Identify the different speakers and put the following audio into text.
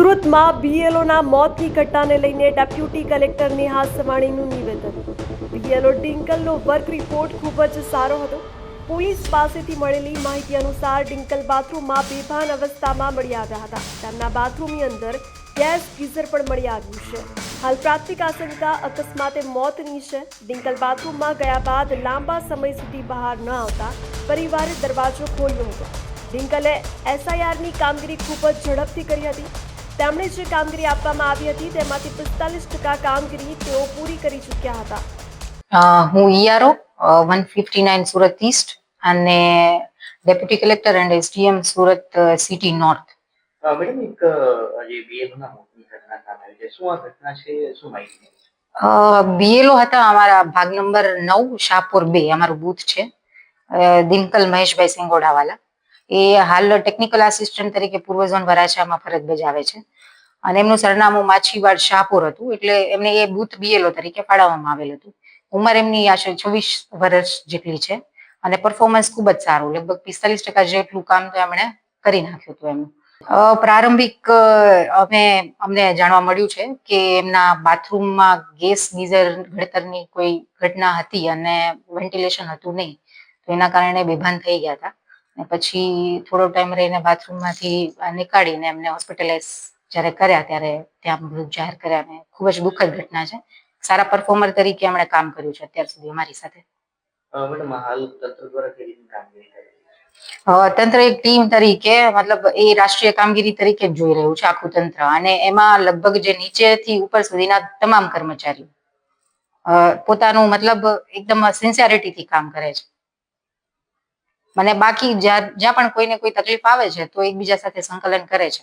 Speaker 1: સુરતમાં બીએલઓના મોતની ઘટનાને લઈને ડેપ્યુટી કલેક્ટર નેહા સવાણીનું નિવેદન. બીએલઓ ડિંકલનો વર્ક રિપોર્ટ ખૂબ જ સારો હતો. પોલીસ પાસેથી મળેલી માહિતી અનુસાર ડિંકલ બાથરૂમમાં બેભાન અવસ્થામાં મળી આવ્યા હતા. તેમના બાથરૂમની અંદર ગેસ ગીઝર પણ મળી આવ્યું છે. હાલ પ્રાથમિક આશંકા અકસ્માતે મોતની છે. ડિંકલ બાથરૂમમાં ગયા બાદ લાંબા સમય સુધી બહાર ન આવતા પરિવારે દરવાજો ખોલ્યો હતો. ડિંકલે એસઆઈઆરની કામગીરી ખૂબ જ ઝડપથી કરી હતી. તેમણે જે કામગીરી આપવામાં આવી હતી તેમાંથી 45% કામગીરી તેઓ પૂરી કરી ચૂક્યા હતા.
Speaker 2: હું ઈઆરઓ 159 સુરત ઈસ્ટ અને deputy collector and SDM Surat city north.
Speaker 3: Madam એક જે બીએલઓના મોતની ઘટના સામે આવી છે, શું આ ઘટના છે, શું માહિતી?
Speaker 2: બીએલઓ હતા અમારા ભાગ નંબર 9 શાહપુર 2 અમારું બૂથ છે. દિનકલ મહેશભાઈ સિંગોડાવાલા એ હાલ ટેકનિકલ આસિસ્ટન્ટ તરીકે પૂર્વ ઝોન વરાછામાં ફરજ બજાવે છે અને એમનું સરનામું માછીવાડ શાહપુર હતું, એટલે એમને એ બૂથ બીએલઓ તરીકે ફાળવવામાં આવેલ હતું. ઉંમર એમની આશરે 26 વર્ષ જેટલી છે અને પરફોર્મન્સ ખૂબ જ સારું, લગભગ 45% જેટલું કામ તો એમણે કરી નાખ્યું હતું એમનું. પ્રારંભિક અમને જાણવા મળ્યું છે કે એમના બાથરૂમમાં ગેસ ગીઝર ગળતરની કોઈ ઘટના હતી અને વેન્ટિલેશન હતું નહીં, તો એના કારણે બેભાન થઈ ગયા હતા. પછી થોડો ટાઈમ રહીને બાથરૂમમાંથી નીકાળીને એમને હોસ્પિટલાઇઝ જ્યારે કર્યા ત્યારે ત્યાં મૃત જાહેર કર્યા અને ખૂબ જ દુઃખદ ઘટના છે. સારા પરફોર્મર તરીકે એમણે કામ કર્યું છે અત્યાર સુધી અમારી સાથે.
Speaker 3: મેડમ હાલ તંત્ર દ્વારા કઈ રીતની કામગીરી થઈ રહી છે?
Speaker 2: તંત્ર એક ટીમ તરીકે, મતલબ એ રાષ્ટ્રીય કામગીરી તરીકે જ જોઈ રહ્યું છે આખું તંત્ર, અને એમાં લગભગ જે નીચેથી ઉપર સુધીના તમામ કર્મચારીઓ પોતાનું મતલબ એકદમ સિન્સિયરિટીથી કામ કરે છે. મને બાકી જ્યાં પણ કોઈને કોઈ તકલીફ આવે છે તો એકબીજા સાથે સંકલન કરે છે.